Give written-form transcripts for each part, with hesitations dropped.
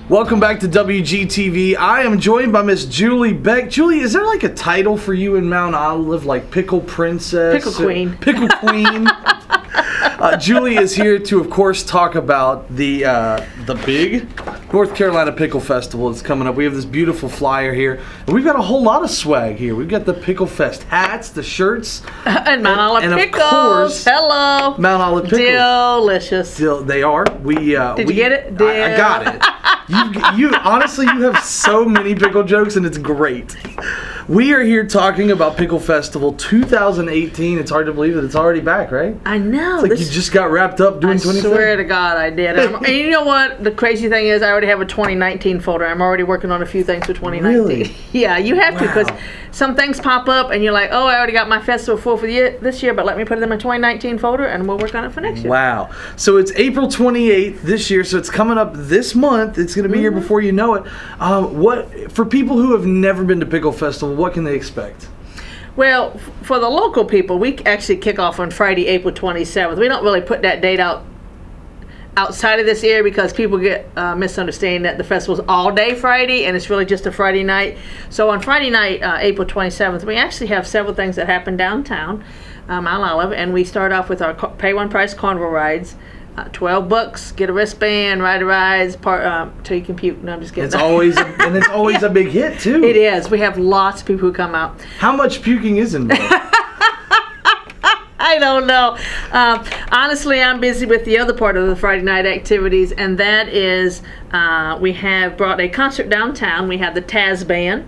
Welcome back to WGTV. I am joined by Miss Julie Beck. Julie, is there like a title for you in Mount Olive, like Pickle Princess? Pickle Queen. Pickle Queen. Julie is here to, of course, talk about the big North Carolina Pickle Festival that's coming up. We have this beautiful flyer here, and we've got a whole lot of swag here. We've got the Pickle Fest hats, the shirts, and Mount Olive and pickles. Of course, hello, Mount Olive pickles. Delicious. They are. Did you get it? I got it. You honestly, you have so many pickle jokes, and it's great. We are here talking about Pickle Festival 2018. It's hard to believe that it's already back, right? I know. It's like you just got wrapped up doing 2018. I swear to God, I did. And you know what? The crazy thing is, I already have a 2019 folder. I'm already working on a few things for 2019. Really? Yeah, you have to, because some things pop up, and you're like, oh, I already got my festival full for this year, but let me put it in my 2019 folder, and we'll work on it for next year. Wow. So it's April 28th this year, so it's coming up this month. It's going to be here before you know it. What for people who have never been to Pickle Festival, what can they expect? Well, for the local people, we actually kick off on Friday, April 27th. We don't really put that date out outside of this area because people get misunderstanding that the festival's all day Friday and it's really just a Friday night. So on Friday night, April 27th, we actually have several things that happen downtown, Mount Olive, and we start off with our pay one price carnival rides. $12, get a wristband, ride a rides, till you can puke. No, I'm just kidding. It's always a big hit too. It is. We have lots of people who come out. How much puking is involved? I don't know. Honestly, I'm busy with the other part of the Friday night activities, and that is we have brought a concert downtown. We have the Taz Band,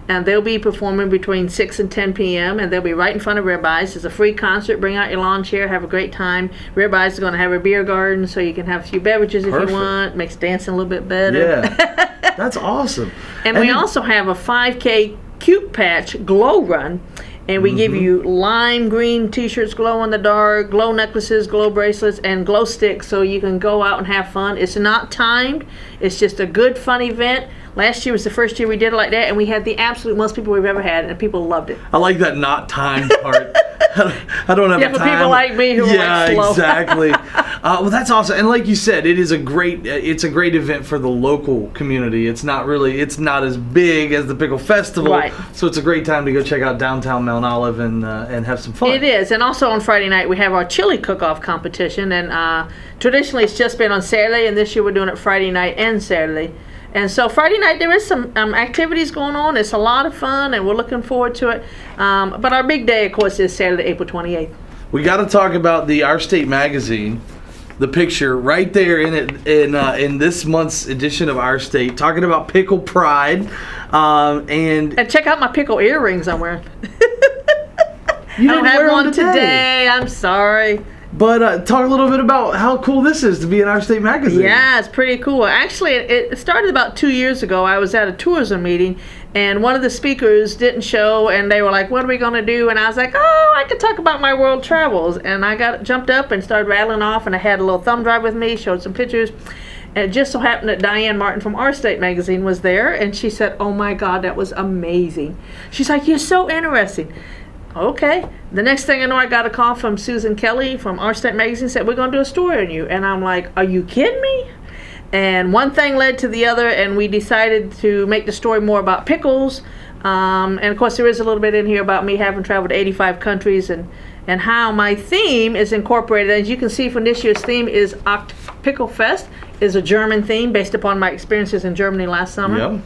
and they'll be performing between 6 and 10 p.m., and they'll be right in front of Ribeyes. It's a free concert. Bring out your lawn chair, have a great time. Ribeyes is going to have a beer garden, so you can have a few beverages if you want. Makes dancing a little bit better. Yeah, that's awesome. And we also have a 5K Cute Patch Glow Run, and we give you lime green t-shirts, glow in the dark, glow necklaces, glow bracelets, and glow sticks, so you can go out and have fun. It's not timed. It's just a good, fun event. Last year was the first year we did it like that, and we had the absolute most people we've ever had, and people loved it. I like that not timed part. I don't have a time. Yeah, for people like me who are like slow. Exactly. Well, that's awesome. And like you said, it's a great event for the local community. It's not as big as the Pickle Festival. Right. So it's a great time to go check out downtown Mount Olive and have some fun. It is. And also on Friday night, we have our chili cook-off competition. And traditionally, it's just been on Saturday, and this year we're doing it Friday night and Saturday. And so Friday night, there is some activities going on. It's a lot of fun, and we're looking forward to it. But our big day, of course, is Saturday, April 28th. We got to talk about the Our State magazine, the picture right there in it in this month's edition of Our State, talking about pickle pride. And check out my pickle earrings I'm wearing. You don't have one today. I'm sorry. But talk a little bit about how cool this is to be in Our State magazine. Yeah, it's pretty cool. Actually, it started about 2 years ago. I was at a tourism meeting, and one of the speakers didn't show, and they were like, what are we going to do? And I was like, oh, I could talk about my world travels. And I jumped up and started rattling off, and I had a little thumb drive with me, showed some pictures. And it just so happened that Diane Martin from Our State magazine was there, and she said, oh my God, that was amazing. She's like, you're so interesting. Okay. The next thing I know, I got a call from Susan Kelly from Our State magazine, said, we're going to do a story on you. And I'm like, are you kidding me? And one thing led to the other, and we decided to make the story more about pickles. And of course, there is a little bit in here about me having traveled to 85 countries and how my theme is incorporated. As you can see from this year's theme is Pickle Fest, is a German theme based upon my experiences in Germany last summer. Yep.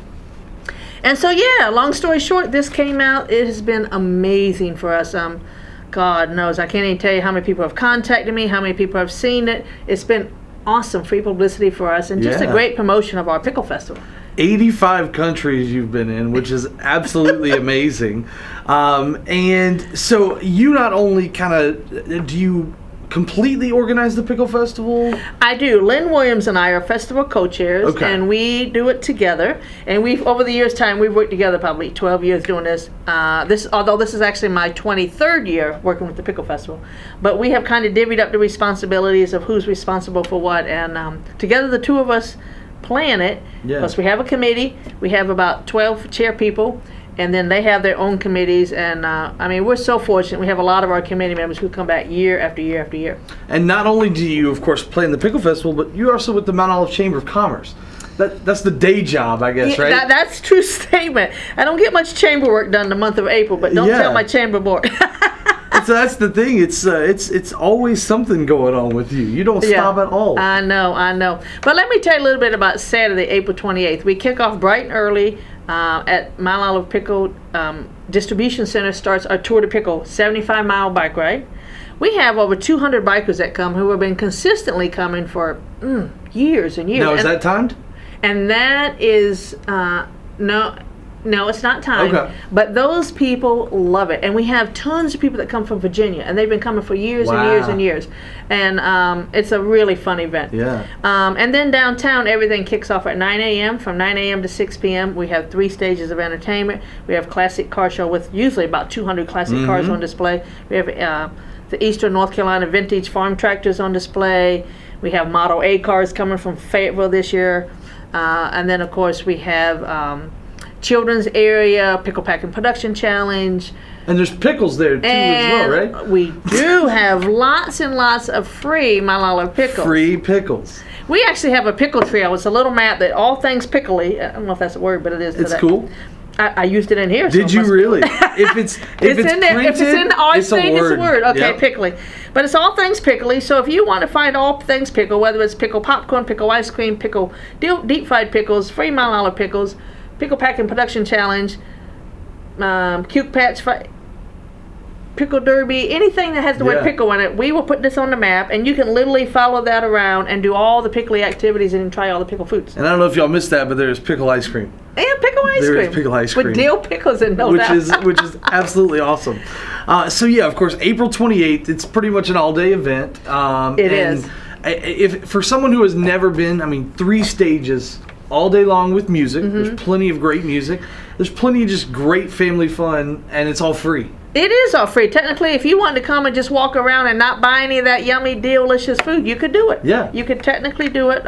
And so, yeah, long story short, this came out. It has been amazing for us. God knows, I can't even tell you how many people have contacted me, how many people have seen it. It's been awesome free publicity for us, and just a great promotion of our Pickle Festival. 85 countries you've been in, which is absolutely amazing. And so you not only do you completely organize the Pickle Festival? I do. Lynn Williams and I are festival co-chairs, and we do it together. And over the years' time, we've worked together probably 12 years doing this. Although this is actually my 23rd year working with the Pickle Festival. But we have kind of divvied up the responsibilities of who's responsible for what. And together, the two of us plan it. Yeah. Plus, we have a committee. We have about 12 chair people. And then they have their own committees, and I mean, we're so fortunate. We have a lot of our committee members who come back year after year after year. And not only do you, of course, play in the Pickle Festival, but you're also with the Mount Olive Chamber of Commerce. that's the day job, I guess, right? That's a true statement. I don't get much chamber work done in the month of April, but don't tell my chamber board. So that's the thing. It's always something going on with you. You don't stop at all. I know. But let me tell you a little bit about Saturday, April 28th. We kick off bright and early at Mile Olive Pickle Distribution Center. Starts our Tour de Pickle 75-mile bike ride. We have over 200 bikers that come who have been consistently coming for years and years. Now, is that timed? And that is no, it's not timed. Okay. But those people love it, and we have tons of people that come from Virginia, and they've been coming for years and years and years. And it's a really fun event. Yeah. And then downtown, everything kicks off at 9 a.m. From 9 a.m. to 6 p.m., we have 3 stages of entertainment. We have classic car show with usually about 200 classic cars on display. We have the Eastern North Carolina vintage farm tractors on display. We have Model A cars coming from Fayetteville this year. And then, of course, we have children's area, pickle packing production challenge. And there's pickles there, too, as well, right? We do have lots and lots of free Mile Olive pickles. Free pickles. We actually have a pickle trail. It's a little map that all things pickly. I don't know if that's a word, but it is. It's cool. I used it in here. Did you really? If it's in there. printed, if it's in the art thing, it's a word. Okay, yep. pickly. But it's all things pickly. So if you want to find all things pickle, whether it's pickle popcorn, pickle ice cream, pickle deep fried pickles, free Mile Olive pickles, pickle packing production challenge, cute patch, pickle derby, anything that has the word pickle in it, we will put this on the map, and you can literally follow that around and do all the pickly activities and try all the pickle foods. And I don't know if y'all missed that, but there's pickle ice cream. And pickle ice cream. There is pickle ice cream. With dill pickles and no which doubt. which is absolutely awesome. So yeah, of course, April 28th, it's pretty much an all-day event. It is. If for someone who has never been, I mean, 3 stages all day long with music. There's plenty of great music. There's plenty of just great family fun, and it's all free. It is all free. Technically, if you wanted to come and just walk around and not buy any of that yummy, delicious food, you could do it. Yeah. You could technically do it.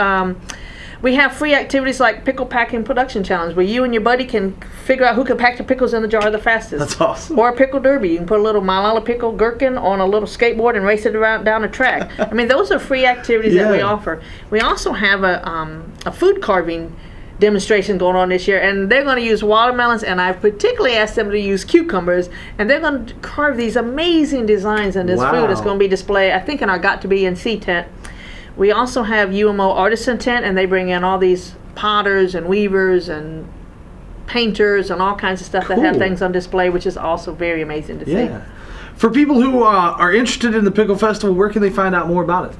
We have free activities like pickle packing production challenge, where you and your buddy can figure out who can pack the pickles in the jar the fastest. That's awesome. Or a pickle derby. You can put a little Mile Olive pickle gherkin on a little skateboard and race it around down a track. I mean, those are free activities that we offer. We also have a food carving demonstration going on this year, and they're going to use watermelons, and I particularly asked them to use cucumbers, and they're going to carve these amazing designs in this food. It's going to be displayed, I think, in our Got to Be in C tent. We also have UMO Artisan tent, and they bring in all these potters and weavers and painters and all kinds of stuff that have things on display, which is also very amazing to see. For people who are interested in the Pickle Festival, where can they find out more about it?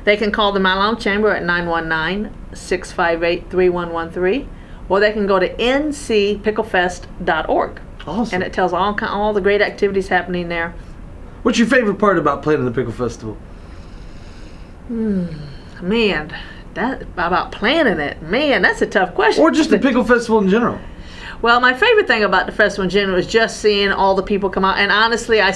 They can call the Mile Olive Chamber at 919-658-3113, or they can go to ncpicklefest.org. Awesome. And it tells all the great activities happening there. What's your favorite part about planning the Pickle Festival? Man, that about planning it. Man, that's a tough question. Or just the Pickle Festival in general? Well, my favorite thing about the festival in general is just seeing all the people come out. And honestly, I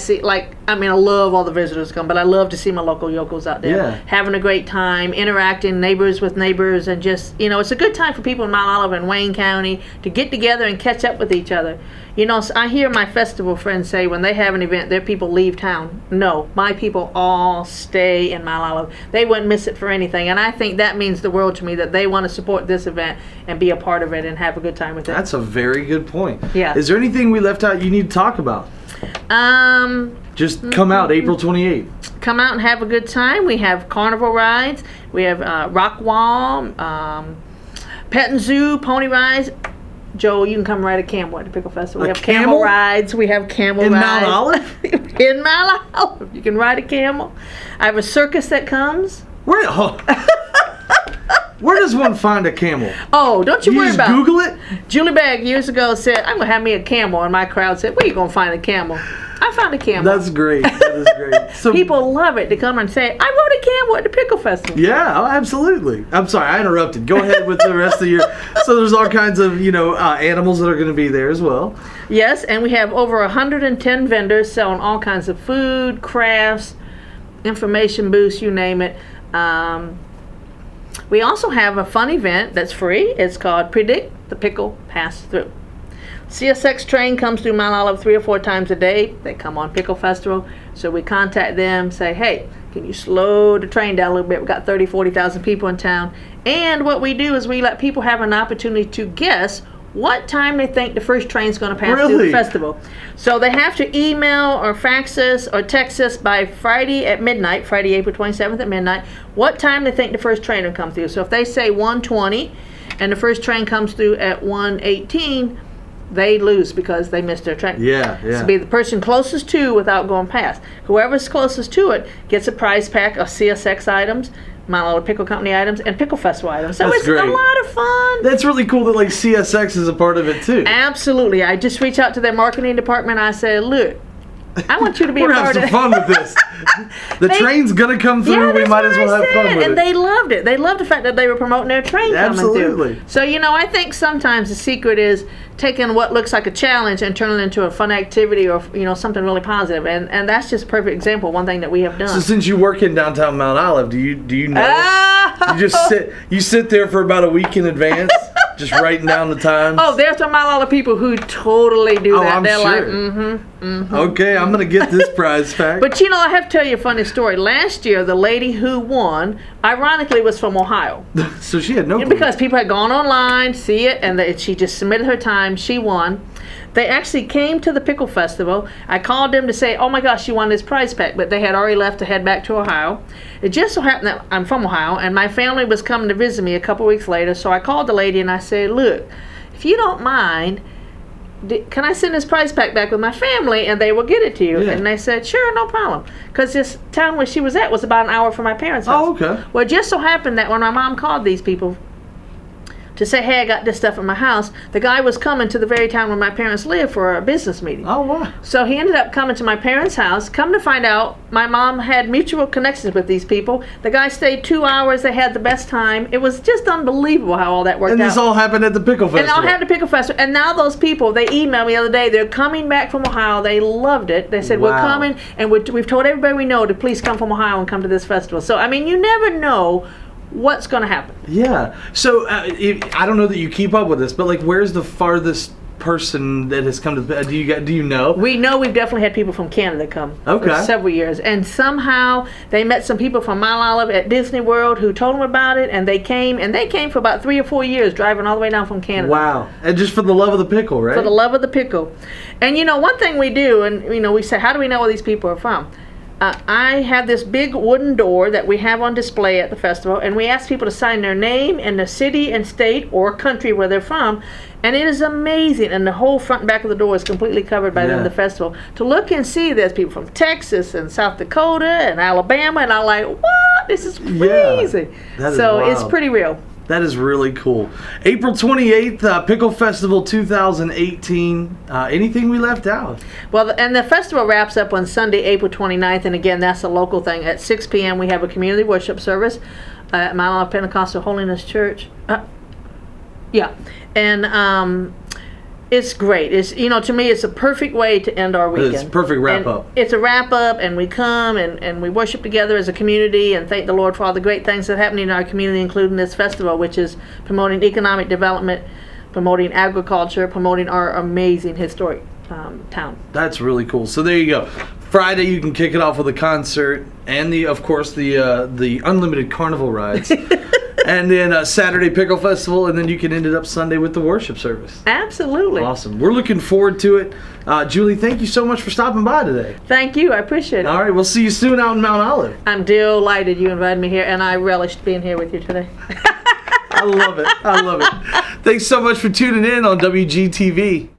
love all the visitors come, but I love to see my local yokels out there having a great time, interacting neighbors with neighbors, and just, it's a good time for people in Mile Olive and Wayne County to get together and catch up with each other. I hear my festival friends say when they have an event, their people leave town. No, my people all stay in Mile Olive. They wouldn't miss it for anything. And I think that means the world to me, that they want to support this event and be a part of it and have a good time with it. That's a very good point. Yeah. Is there anything we left out you need to talk about? Just come out April 28th. Come out and have a good time. We have carnival rides. We have rock wall, pet and zoo, pony rides. Joe, you can come ride a camel at the Pickle Festival. We have camel rides. We have camel rides. In Mount Olive? In Mount Olive. You can ride a camel. I have a circus that comes. Where does one find a camel? Oh, don't you worry about it. You just Google it? Julie Beck years ago said, I'm going to have me a camel. And my crowd said, where are you going to find a camel? I found a camel. That's great. That is great. So, people love it to come and say, I rode a camel at the Pickle Festival. Yeah, absolutely. I'm sorry, I interrupted. Go ahead with the rest of your... So there's all kinds of, animals that are going to be there as well. Yes, and we have over 110 vendors selling all kinds of food, crafts, information booths, you name it. We also have a fun event that's free. It's called Predict the Pickle Pass-Through. CSX train comes through Mile Olive 3 or 4 times a day. They come on Pickle Festival. So we contact them, say, hey, Can you slow the train down a little bit? We've got 30, 40,000 people in town. And what we do is we let people have an opportunity to guess what time they think the first train's going to pass through the festival. So they have to email or fax us or text us by Friday at midnight, Friday, April 27th at midnight, what time they think the first train will come through. So if they say 1:20 and the first train comes through at 1:18, they lose because they missed their train. Yeah. So be the person closest to without going past. Whoever's closest to it gets a prize pack of CSX items, Mount Olive Pickle Company items, and Pickle Festival items. So it's great. A lot of fun. That's really cool that like CSX is a part of it too. Absolutely. I just reached out to their marketing department. I said, look, I want you to be a part of it. We're going to have some fun with this. The train's going to come through. We might as well have fun with it. And they loved it. They loved the fact that they were promoting their train coming through. So, I think sometimes the secret is taking what looks like a challenge and turning it into a fun activity or, something really positive. And that's just a perfect example, one thing that we have done. So since you work in downtown Mount Olive, do you know? You sit there for about a week in advance? Just writing down the times. Oh, there's some Mount Olive people who totally do that. They're sure. Like, okay, I'm gonna get this prize pack. But I have to tell you a funny story. Last year, the lady who won, ironically, was from Ohio. So she had no clue. Because people had gone online, see it, and she just submitted her time. She won. They actually came to the Pickle Festival. I called them to say, oh my gosh, you won this prize pack. But they had already left to head back to Ohio. It just so happened that I'm from Ohio, and my family was coming to visit me a couple weeks later. So I called the lady and I said, look, if you don't mind, can I send this prize pack back with my family and they will get it to you? Yeah. And they said, sure, no problem. Because this town where she was at was about an hour from my parents' house. Oh, okay. Well, it just so happened that when my mom called these people to say, hey, I got this stuff at my house, the guy was coming to the very town where my parents live for a business meeting. Oh, wow. So he ended up coming to my parents' house. Come to find out, my mom had mutual connections with these people. The guy stayed 2 hours. They had the best time. It was just unbelievable how all that worked out. And this all happened at the Pickle Festival. And it all happened at the Pickle Festival. And now those people, they emailed me the other day. They're coming back from Ohio. They loved it. They said, we're coming, and we've told everybody we know to please come from Ohio and come to this festival. So, you never know what's going to happen. Yeah. So I don't know that you keep up with this, but where's the farthest person that has come to? Do you know? We know we've definitely had people from Canada come for several years, and somehow they met some people from Mount Olive at Disney World who told them about it, and they came for about 3 or 4 years, driving all the way down from Canada. Wow! And just for the love of the pickle, right? For the love of the pickle. And one thing we do, and we say, how do we know where these people are from? I have this big wooden door that we have on display at the festival, and we ask people to sign their name and the city and state or country where they're from, and it is amazing. And the whole front and back of the door is completely covered by the end of the festival. To look and see, there's people from Texas and South Dakota and Alabama, and I'm like, what? This is crazy. That is so wild. It's pretty real. That is really cool. April 28th, Pickle Festival 2018. Anything we left out? Well, and the festival wraps up on Sunday, April 29th, and again, that's a local thing. At 6 p.m., we have a community worship service at Mount Olive Pentecostal Holiness Church. And it's great. It's to me, it's a perfect way to end our weekend. It's a perfect wrap-up. It's a wrap-up, and we come and we worship together as a community and thank the Lord for all the great things that are happening in our community, including this festival, which is promoting economic development, promoting agriculture, promoting our amazing historic town. That's really cool. So there you go. Friday you can kick it off with a concert and the unlimited carnival rides. And then Saturday Pickle Festival, and then you can end it up Sunday with the worship service. Absolutely. Awesome. We're looking forward to it. Julie, thank you so much for stopping by today. Thank you. I appreciate it. All right. We'll see you soon out in Mount Olive. I'm delighted you invited me here, and I relished being here with you today. I love it. Thanks so much for tuning in on WGTV.